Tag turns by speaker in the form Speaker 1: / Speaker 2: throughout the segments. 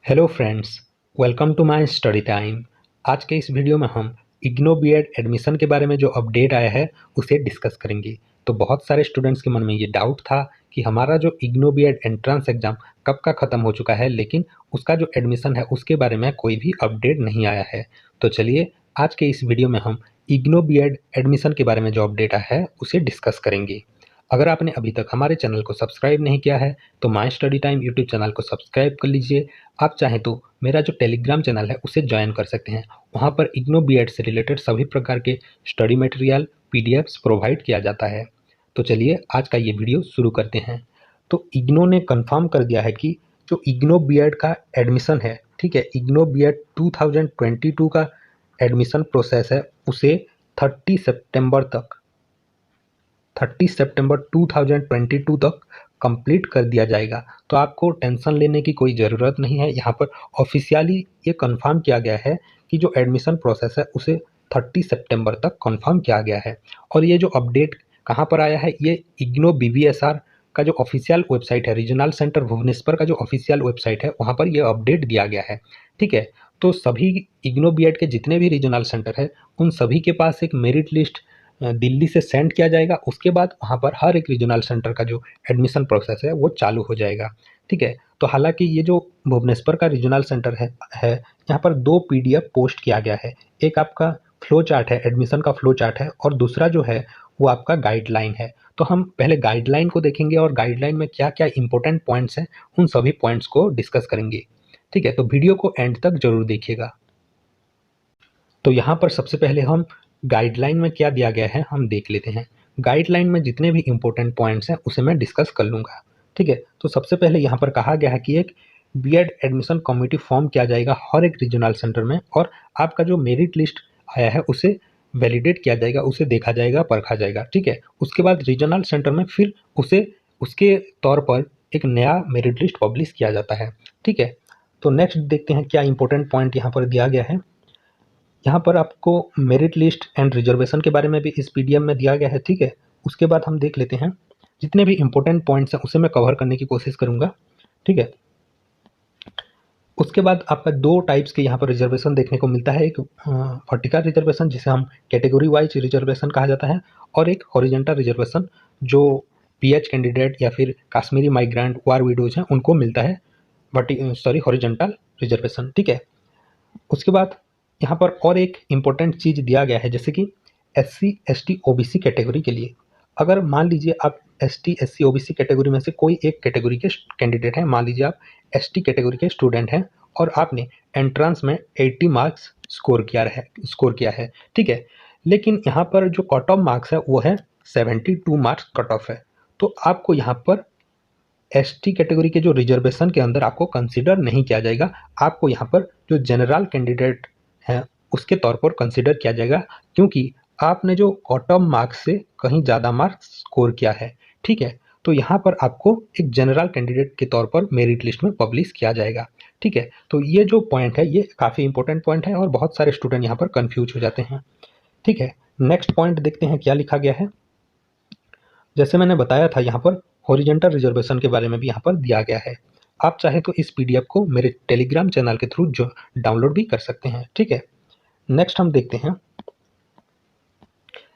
Speaker 1: Hello friends, welcome to my study time. आज के इस वीडियो में हम इग्नो बीएड एडमिशन के बारे में जो अपडेट आया है उसे डिस्कस करेंगे। तो बहुत सारे स्टूडेंट्स के मन में ये डाउट था कि हमारा जो इग्नो बीएड एंट्रेंस एग्ज़ाम कब का ख़त्म हो चुका है, लेकिन उसका जो एडमिशन है उसके बारे में कोई भी अपडेट नहीं आया है। तो चलिए आज के इस वीडियो में हम इग्नो बीएड एडमिशन के बारे में जो अपडेट आया है उसे डिस्कस करेंगे। अगर आपने अभी तक हमारे चैनल को सब्सक्राइब नहीं किया है तो my study time YouTube channel को सब्सक्राइब कर लीजिए। आप चाहें तो मेरा जो टेलीग्राम चैनल है उसे ज्वाइन कर सकते हैं। वहाँ पर इग्नो बीएड से रिलेटेड सभी प्रकार के स्टडी मटेरियल पीडीएफ्स प्रोवाइड किया जाता है। तो चलिए आज का ये वीडियो शुरू करते हैं। तो इग्नो ने कंफर्म कर दिया है कि जो इग्नो बीएड का एडमिशन है, ठीक है, इग्नो बीएड 2022 का एडमिशन प्रोसेस है उसे 30 सितंबर 2022 तक कंप्लीट कर दिया जाएगा। तो आपको टेंशन लेने की कोई ज़रूरत नहीं है। यहाँ पर ऑफिशियली ये कंफर्म किया गया है कि जो एडमिशन प्रोसेस है उसे 30 सितंबर तक कंफर्म किया गया है। और ये जो अपडेट कहाँ पर आया है, ये इग्नो बीबीएसआर का जो ऑफिशियल वेबसाइट है, रीजनल सेंटर भुवनेश्वर का जो ऑफिशियल वेबसाइट है वहाँ पर ये अपडेट दिया गया है। ठीक है, तो सभी इग्नो बीएड के जितने भी रीजनल सेंटर है उन सभी के पास एक मेरिट लिस्ट दिल्ली से सेंड किया जाएगा। उसके बाद वहाँ पर हर एक रीजनल सेंटर का जो एडमिशन प्रोसेस है वो चालू हो जाएगा। ठीक है, तो हालांकि ये जो भुवनेश्वर का रीजनल सेंटर है यहाँ पर दो पीडीएफ पोस्ट किया गया है। एक आपका फ्लो चार्ट है, एडमिशन का फ्लो चार्ट है, और दूसरा जो है वो आपका गाइडलाइन है। तो हम पहले गाइडलाइन को देखेंगे और गाइडलाइन में क्या क्या इंपॉर्टेंट पॉइंट्स हैं उन सभी पॉइंट्स को डिस्कस करेंगे। ठीक है, तो वीडियो को एंड तक जरूर देखिएगा। तो यहाँ पर सबसे पहले हम गाइडलाइन में क्या दिया गया है हम देख लेते हैं। गाइडलाइन में जितने भी इम्पोर्टेंट पॉइंट्स हैं उसे मैं डिस्कस कर लूँगा। ठीक है, तो सबसे पहले यहाँ पर कहा गया है कि एक बीएड एडमिशन कमेटी फॉर्म किया जाएगा हर एक रीजनल सेंटर में, और आपका जो मेरिट लिस्ट आया है उसे वैलिडेट किया जाएगा, उसे देखा जाएगा, परखा जाएगा। ठीक है, उसके बाद रीजनल सेंटर में फिर उसे उसके तौर पर एक नया मेरिट लिस्ट पब्लिश किया जाता है। ठीक है, तो नेक्स्ट देखते हैं क्या इंपॉर्टेंट पॉइंट यहाँ पर दिया गया है। यहाँ पर आपको मेरिट लिस्ट एंड रिजर्वेशन के बारे में भी इस पीडीएफ में दिया गया है। ठीक है, उसके बाद हम देख लेते हैं जितने भी इंपॉर्टेंट पॉइंट्स हैं उसे मैं कवर करने की कोशिश करूँगा। ठीक है, उसके बाद आपका दो टाइप्स के यहाँ पर रिजर्वेशन देखने को मिलता है। एक वर्टिकल रिजर्वेशन जिसे हम कैटेगरी वाइज रिजर्वेशन कहा जाता है, और एक हॉरिजॉन्टल रिजर्वेशन जो पीएच कैंडिडेट या फिर कश्मीरी माइग्रेंट वार विडोज हैं उनको मिलता है हॉरिजॉन्टल रिजर्वेशन। ठीक है, उसके बाद यहाँ पर और एक इम्पोर्टेंट चीज़ दिया गया है, जैसे कि एससी एसटी ओबीसी कैटेगरी के लिए अगर मान लीजिए आप एसटी एससी ओबीसी कैटेगरी में से कोई एक कैटेगरी के कैंडिडेट हैं, मान लीजिए आप एसटी कैटेगरी के स्टूडेंट हैं और आपने एंट्रेंस में 80 मार्क्स स्कोर किया है। ठीक है, लेकिन यहाँ पर जो कट ऑफ मार्क्स है वो है 72 मार्क्स कट ऑफ है। तो आपको यहाँ पर एसटी कैटेगरी के जो रिजर्वेशन के अंदर आपको कंसीडर नहीं किया जाएगा। आपको यहाँ पर जो जनरल कैंडिडेट हैं उसके तौर पर कंसीडर किया जाएगा, क्योंकि आपने जो कट ऑफ मार्क्स से कहीं ज़्यादा मार्क्स स्कोर किया है। ठीक है, तो यहाँ पर आपको एक जनरल कैंडिडेट के तौर पर मेरिट लिस्ट में पब्लिश किया जाएगा। ठीक है, तो ये जो पॉइंट है ये काफ़ी इंपॉर्टेंट पॉइंट है और बहुत सारे स्टूडेंट यहाँ पर कन्फ्यूज हो जाते हैं। ठीक है, नेक्स्ट पॉइंट देखते हैं क्या लिखा गया है। जैसे मैंने बताया था यहाँ पर हॉरिजॉन्टल रिजर्वेशन के बारे में भी यहाँ पर दिया गया है। आप चाहे तो इस पीडीएफ को मेरे टेलीग्राम चैनल के थ्रू जो डाउनलोड भी कर सकते हैं। ठीक है, नेक्स्ट हम देखते हैं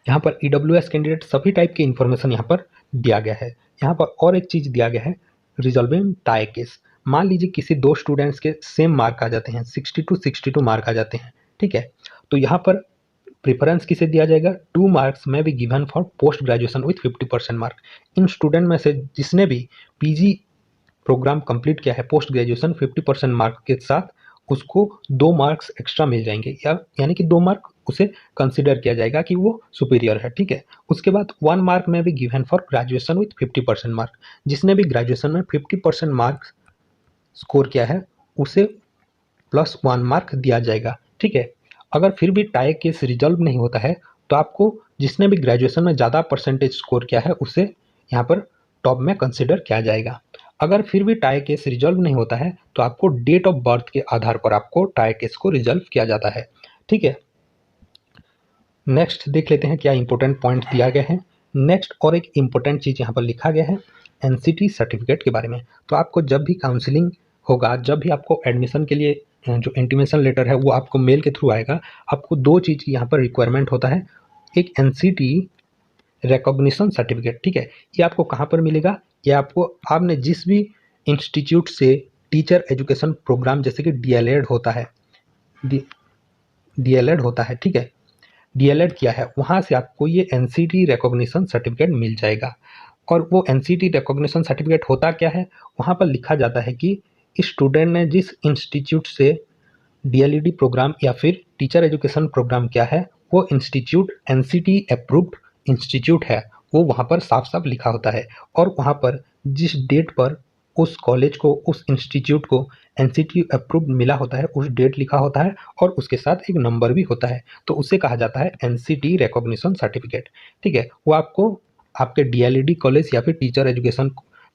Speaker 1: यहाँ पर ईडब्ल्यूएस कैंडिडेट सभी टाइप की इन्फॉर्मेशन यहाँ पर दिया गया है। यहाँ पर और एक चीज़ दिया गया है, रिजॉल्विंग टाई केस। मान लीजिए किसी दो स्टूडेंट्स के सेम मार्क आ जाते हैं, 62 मार्क आ जाते हैं। ठीक है, तो यहाँ पर प्रेफरेंस किसे दिया जाएगा, 2 मार्क्स में भी given for post graduation with 50% mark. In student में से जिसने भी पीजी प्रोग्राम कंप्लीट किया है पोस्ट ग्रेजुएशन 50% मार्क के साथ, उसको 2 मार्क्स एक्स्ट्रा मिल जाएंगे, यानी कि 2 मार्क उसे कंसिडर किया जाएगा कि वो सुपीरियर है। ठीक है, उसके बाद 1 मार्क में भी given for graduation with 50% mark. जिसने भी ग्रेजुएशन में 50% मार्क्स स्कोर किया है उसे +1 मार्क दिया जाएगा। ठीक है, अगर फिर भी टाई केस रिजॉल्व नहीं होता है तो आपको जिसने भी ग्रेजुएशन में ज़्यादा परसेंटेज स्कोर किया है उसे यहाँ पर टॉप में कंसिडर किया जाएगा। अगर फिर भी टाई केस रिजॉल्व नहीं होता है तो आपको डेट ऑफ बर्थ के आधार पर आपको टाई केस को रिजॉल्व किया जाता है। ठीक है, नेक्स्ट देख लेते हैं क्या इंपॉर्टेंट पॉइंट दिया गया है। नेक्स्ट और एक इम्पोर्टेंट चीज़ यहाँ पर लिखा गया है एनसीटी सर्टिफिकेट के बारे में। तो आपको जब भी काउंसलिंग होगा, जब भी आपको एडमिशन के लिए जो इंटीमेशन लेटर है वो आपको मेल के थ्रू आएगा, आपको दो चीज़ की यहाँ पर रिक्वायरमेंट होता है। एक एनसीटी रिकॉग्निशन सर्टिफिकेट, ठीक है, ये आपको कहाँ पर मिलेगा, ये आपको आपने जिस भी इंस्टीट्यूट से टीचर एजुकेशन प्रोग्राम जैसे कि डीएलएड होता है, डीएलएड होता है, ठीक है, डीएलएड किया है, वहाँ से आपको ये एनसीटी रिकॉग्निशन सर्टिफिकेट मिल जाएगा। और वो एनसीटी रिकॉग्निशन सर्टिफिकेट होता क्या है, वहाँ पर लिखा जाता है कि स्टूडेंट ने जिस इंस्टीट्यूट से डीएलईडी प्रोग्राम या फिर टीचर एजुकेशन प्रोग्राम किया है, वो इंस्टीट्यूट एनसीटी अप्रूव्ड इंस्टीट्यूट है, वो वहाँ पर साफ साफ लिखा होता है। और वहाँ पर जिस डेट पर उस कॉलेज को, उस इंस्टीट्यूट को एनसीटी अप्रूव्ड मिला होता है, उस डेट लिखा होता है और उसके साथ एक नंबर भी होता है, तो उसे कहा जाता है एनसीटी रिकॉग्निशन सर्टिफिकेट, ठीक है। वो आपको आपके डीएलईडी कॉलेज या फिर टीचर एजुकेशन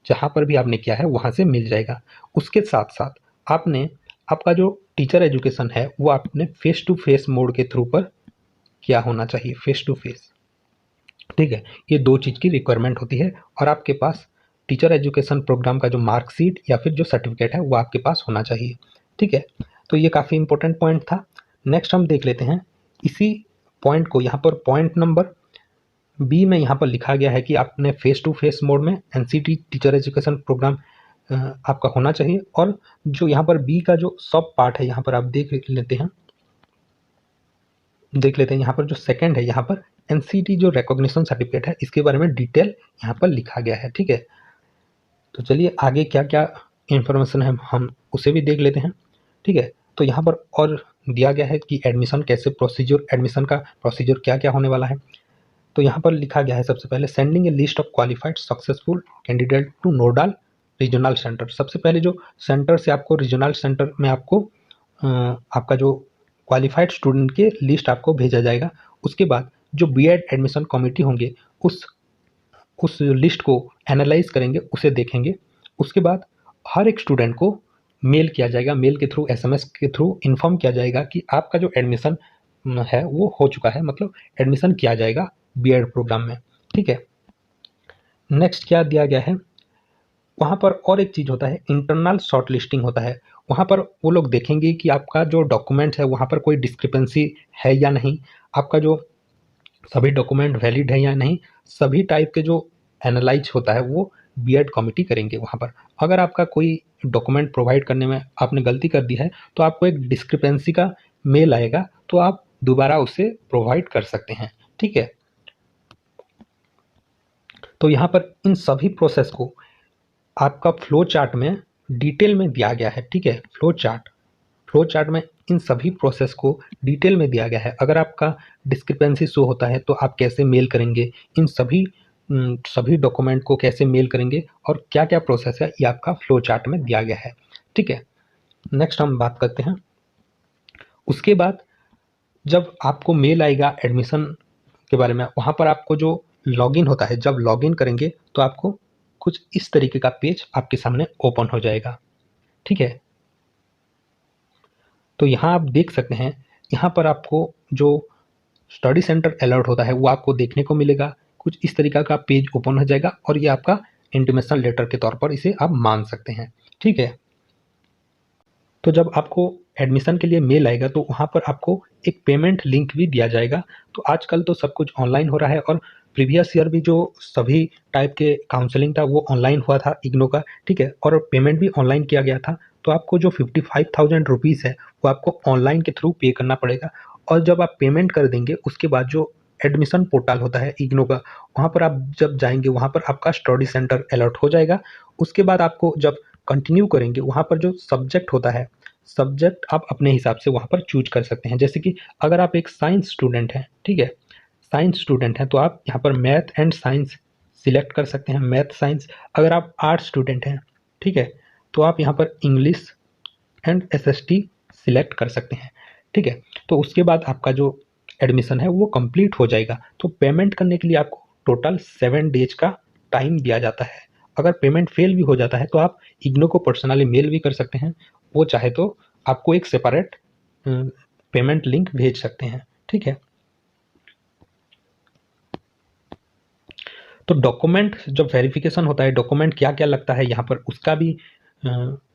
Speaker 1: जहाँ पर भी आपने किया है वहाँ से मिल जाएगा। उसके साथ साथ आपने आपका जो टीचर एजुकेशन है वो आपने फेस टू फेस मोड के थ्रू पर किया होना चाहिए, फेस टू फेस, ठीक है। ये दो चीज़ की रिक्वायरमेंट होती है और आपके पास टीचर एजुकेशन प्रोग्राम का जो मार्कशीट या फिर जो सर्टिफिकेट है वो आपके पास होना चाहिए, ठीक है। तो ये काफ़ी इंपॉर्टेंट पॉइंट था। नेक्स्ट हम देख लेते हैं इसी पॉइंट को, यहाँ पर पॉइंट नंबर बी में यहाँ पर लिखा गया है कि आपने फेस टू फेस मोड में एनसीटी टीचर एजुकेशन प्रोग्राम आपका होना चाहिए। और जो यहाँ पर बी का जो सब पार्ट है यहाँ पर आप देख लेते हैं, यहाँ पर जो सेकंड है, यहाँ पर एनसीटी जो रिकॉग्निशन सर्टिफिकेट है इसके बारे में डिटेल यहाँ पर लिखा गया है, ठीक है। तो चलिए आगे क्या क्या इंफॉर्मेशन है हम उसे भी देख लेते हैं, ठीक है। तो यहाँ पर और दिया गया है कि एडमिशन कैसे प्रोसीजर, एडमिशन का प्रोसीजर क्या क्या होने वाला है। तो यहाँ पर लिखा गया है सबसे पहले sending A list of qualified successful candidate two nodal regional centre. सबसे पहले जो सेंटर से आपको रीजनल सेंटर में आपको आपका जो क्वालिफाइड स्टूडेंट के लिस्ट आपको भेजा जाएगा। उसके बाद जो बीएड एडमिशन कमेटी होंगे उस लिस्ट को एनालाइज करेंगे, उसे देखेंगे। उसके बाद हर एक स्टूडेंट को मेल किया जाएगा, मेल के थ्रू, एसएमएस के थ्रू इन्फॉर्म किया जाएगा कि आपका जो एडमिशन है वो हो चुका है, मतलब एडमिशन किया जाएगा बीएड प्रोग्राम में, ठीक है। नेक्स्ट क्या दिया गया है, वहाँ पर और एक चीज़ होता है, इंटरनल शॉर्ट लिस्टिंग होता है। वहाँ पर वो लोग देखेंगे कि आपका जो डॉक्यूमेंट्स है वहाँ पर कोई डिस्क्रिपेंसी है या नहीं, आपका जो सभी डॉक्यूमेंट वैलिड है या नहीं, सभी टाइप के जो एनालाइज होता है वो बीएड कमेटी करेंगे वहाँ पर। अगर आपका कोई डॉक्यूमेंट प्रोवाइड करने में आपने गलती कर दी है तो आपको एक डिस्क्रिपेंसी का मेल आएगा, तो आप दोबारा उसे प्रोवाइड कर सकते हैं, ठीक है। तो यहाँ पर इन सभी प्रोसेस को आपका फ्लो चार्ट में डिटेल में दिया गया है, ठीक है। फ्लो चार्ट में इन सभी प्रोसेस को डिटेल में दिया गया है। अगर आपका डिस्क्रिपेंसी शो होता है तो आप कैसे मेल करेंगे, इन सभी डॉक्यूमेंट को कैसे मेल करेंगे और क्या क्या प्रोसेस है, ये आपका फ्लो चार्ट में दिया गया है, ठीक है। नेक्स्ट हम बात करते हैं, उसके बाद जब आपको मेल आएगा एडमिशन के बारे में, वहाँ पर आपको जो लॉगिन होता है, जब लॉगिन करेंगे तो आपको कुछ इस तरीके का पेज आपके सामने ओपन हो जाएगा, ठीक है। तो यहाँ आप देख सकते हैं, यहाँ पर आपको जो स्टडी सेंटर अलर्ट होता है वो आपको देखने को मिलेगा। कुछ इस तरीका का पेज ओपन हो जाएगा और ये आपका इंटीमेशन लेटर के तौर पर इसे आप मान सकते हैं, ठीक है। तो जब आपको एडमिशन के लिए मेल आएगा तो वहाँ पर आपको एक पेमेंट लिंक भी दिया जाएगा। तो आजकल तो सब कुछ ऑनलाइन हो रहा है और प्रीवियस ईयर भी जो सभी टाइप के काउंसलिंग था वो ऑनलाइन हुआ था इग्नो का, ठीक है, और पेमेंट भी ऑनलाइन किया गया था। तो आपको जो 55,000 रुपीज़ है वो आपको ऑनलाइन के थ्रू पे करना पड़ेगा। और जब आप पेमेंट कर देंगे उसके बाद जो एडमिशन पोर्टल होता है इग्नो का, वहाँ पर आप जब जाएंगे वहाँ पर आपका स्टडी सेंटर अलर्ट हो जाएगा। उसके बाद आपको जब कंटिन्यू करेंगे वहाँ पर जो सब्जेक्ट होता है, सब्जेक्ट आप अपने हिसाब से वहाँ पर चूज कर सकते हैं। जैसे कि अगर आप एक साइंस स्टूडेंट हैं, ठीक है, साइंस स्टूडेंट हैं तो आप यहाँ पर मैथ एंड साइंस सिलेक्ट कर सकते हैं, मैथ साइंस। अगर आप आर्ट्स स्टूडेंट हैं, ठीक है, तो आप यहाँ पर इंग्लिश एंड एसएसटी सिलेक्ट कर सकते हैं, ठीक है। तो उसके बाद आपका जो एडमिशन है वो कंप्लीट हो जाएगा। तो पेमेंट करने के लिए आपको टोटल 7 डेज का टाइम दिया जाता है। अगर पेमेंट फेल भी हो जाता है तो आप इग्नो को पर्सनली मेल भी कर सकते हैं, वो चाहे तो आपको एक सेपरेट पेमेंट लिंक भेज सकते हैं, ठीक है। तो डॉक्यूमेंट जब वेरिफिकेशन होता है, डॉक्यूमेंट क्या क्या लगता है यहाँ पर उसका भी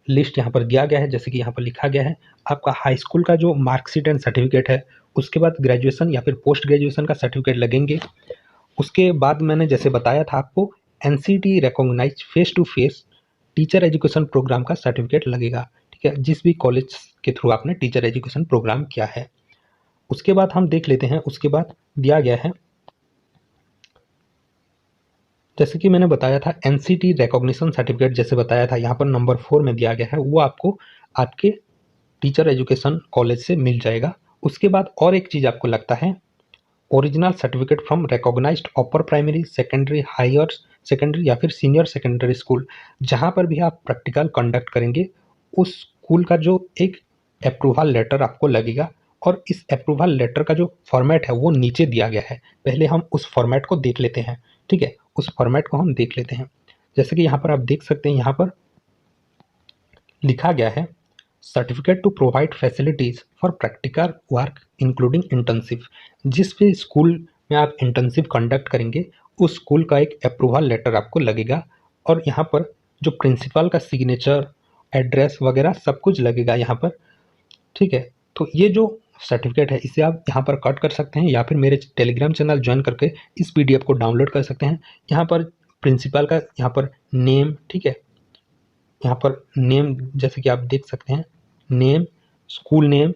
Speaker 1: लिस्ट यहाँ पर दिया गया है। जैसे कि यहाँ पर लिखा गया है, आपका हाई स्कूल का जो मार्कशीट एंड सर्टिफिकेट है, उसके बाद ग्रेजुएशन या फिर पोस्ट ग्रेजुएशन का सर्टिफिकेट लगेंगे। उसके बाद मैंने जैसे बताया था आपको, NCT recognize face to face teacher education program का सर्टिफिकेट लगेगा, ठीक है, जिस भी कॉलेज के थ्रू आपने टीचर एजुकेशन प्रोग्राम किया है। उसके बाद हम देख लेते हैं, उसके बाद दिया गया है, जैसे कि मैंने बताया था एनसीटी रिकॉग्निशन सर्टिफिकेट, जैसे बताया था यहाँ पर नंबर 4 में दिया गया है, वो आपको आपके टीचर एजुकेशन कॉलेज से मिल जाएगा। उसके बाद और एक चीज़ आपको लगता है, original certificate from recognized upper primary, secondary, higher secondary या फिर सीनियर सेकेंडरी स्कूल, जहाँ पर भी आप प्रैक्टिकल कंडक्ट करेंगे, उस स्कूल का जो एक अप्रूवल लेटर आपको लगेगा। और इस अप्रूवल लेटर का जो फॉर्मेट है वो नीचे दिया गया है। पहले हम उस फॉर्मेट को देख लेते हैं, ठीक है, उस फॉर्मेट को हम देख लेते हैं। जैसे कि यहाँ पर आप देख सकते हैं, यहाँ पर लिखा गया है, certificate to provide facilities for practical work including internship. जिस भी स्कूल में आप इंटर्नशिप कंडक्ट करेंगे, उस स्कूल का एक अप्रूवल लेटर आपको लगेगा। और यहाँ पर जो प्रिंसिपल का सिग्नेचर, एड्रेस वगैरह सब कुछ लगेगा यहाँ पर, ठीक है। तो ये जो सर्टिफिकेट है, इसे आप यहाँ पर कट कर सकते हैं या फिर मेरे टेलीग्राम चैनल ज्वाइन करके इस पीडीएफ को डाउनलोड कर सकते हैं। यहाँ पर प्रिंसिपल का यहाँ पर नेम, ठीक है, यहाँ पर नेम जैसे कि आप देख सकते हैं, नेम, स्कूल नेम,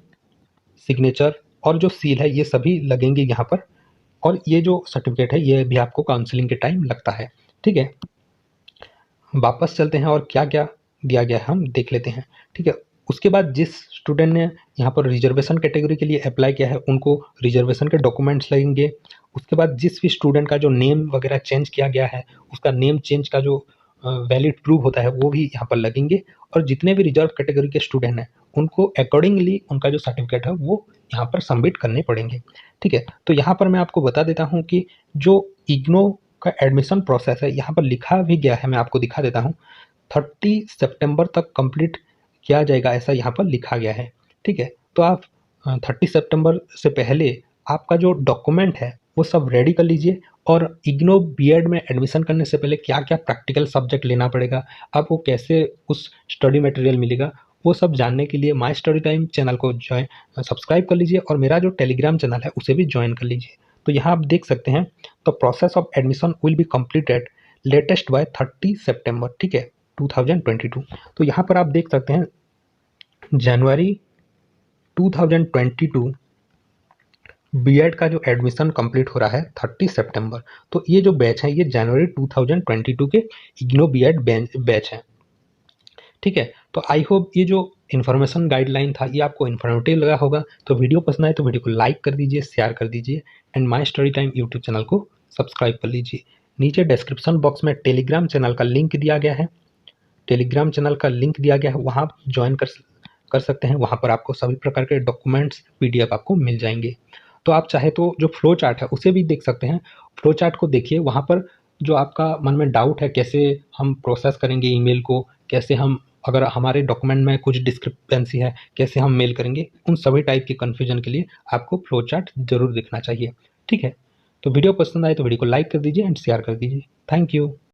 Speaker 1: सिग्नेचर और जो सील है, ये सभी लगेंगे यहाँ पर। और ये जो सर्टिफिकेट है ये भी आपको काउंसलिंग के टाइम लगता है, ठीक है। वापस चलते हैं और क्या क्या दिया गया है हम देख लेते हैं, ठीक है। उसके बाद जिस स्टूडेंट ने यहाँ पर रिजर्वेशन कैटेगरी के लिए अप्लाई किया है, उनको रिजर्वेशन के डॉक्यूमेंट्स लगेंगे। उसके बाद जिस भी स्टूडेंट का जो नेम वगैरह चेंज किया गया है, उसका नेम चेंज का जो वैलिड प्रूफ होता है वो भी यहाँ पर लगेंगे। और जितने भी रिजर्व कैटेगरी के स्टूडेंट हैं, उनको अकॉर्डिंगली उनका जो सर्टिफिकेट है वो यहाँ पर सबमिट करने पड़ेंगे, ठीक है। तो यहाँ पर मैं आपको बता देता हूँ कि जो इग्नो का एडमिशन प्रोसेस है, यहाँ पर लिखा भी गया है, मैं आपको दिखा देता हूँ। 30 सितंबर तक कंप्लीट किया जाएगा, ऐसा यहाँ पर लिखा गया है, ठीक है। तो आप 30 सितंबर से पहले आपका जो डॉक्यूमेंट है वो सब रेडी कर लीजिए। और इग्नो बीएड में एडमिशन करने से पहले क्या क्या प्रैक्टिकल सब्जेक्ट लेना पड़ेगा, आपको कैसे उस स्टडी मटेरियल मिलेगा, वो सब जानने के लिए माय स्टडी टाइम चैनल को सब्सक्राइब कर लीजिए और मेरा जो टेलीग्राम चैनल है उसे भी ज्वाइन कर लीजिए। तो यहाँ आप देख सकते हैं, तो process of admission will be completed latest by 30 सितंबर, ठीक है, 2022। तो यहाँ पर आप देख सकते हैं, जनवरी 2022 बीएड का जो एडमिशन कंप्लीट हो रहा है 30 सितंबर। तो ये जो बैच है ये जनवरी 2022 के इग्नो बीएड बैच है, ठीक है। तो आई होप ये जो इन्फॉर्मेशन गाइडलाइन था ये आपको इन्फॉर्मेटिव लगा होगा। तो वीडियो पसंद आए तो वीडियो को लाइक कर दीजिए, शेयर कर दीजिए and my study time YouTube channel को सब्सक्राइब कर लीजिए। नीचे डिस्क्रिप्शन बॉक्स में टेलीग्राम चैनल का लिंक दिया गया है, टेलीग्राम चैनल का लिंक दिया गया है, वहाँ आप ज्वाइन कर सकते हैं। वहाँ पर आपको सभी प्रकार के डॉक्यूमेंट्स पीडीएफ आपको मिल जाएंगे। तो आप चाहे तो जो फ्लो चार्ट है उसे भी देख सकते हैं। फ्लो चार्ट को देखिए, वहाँ पर जो आपका मन में डाउट है कैसे हम प्रोसेस करेंगे ईमेल को, कैसे हम, अगर हमारे डॉक्यूमेंट में कुछ डिस्क्रिपेंसी है कैसे हम मेल करेंगे, उन सभी टाइप के कन्फ्यूजन के लिए आपको फ्लो चार्ट जरूर देखना चाहिए, ठीक है। तो वीडियो पसंद आए तो वीडियो को लाइक कर दीजिए एंड शेयर कर दीजिए। Thank you.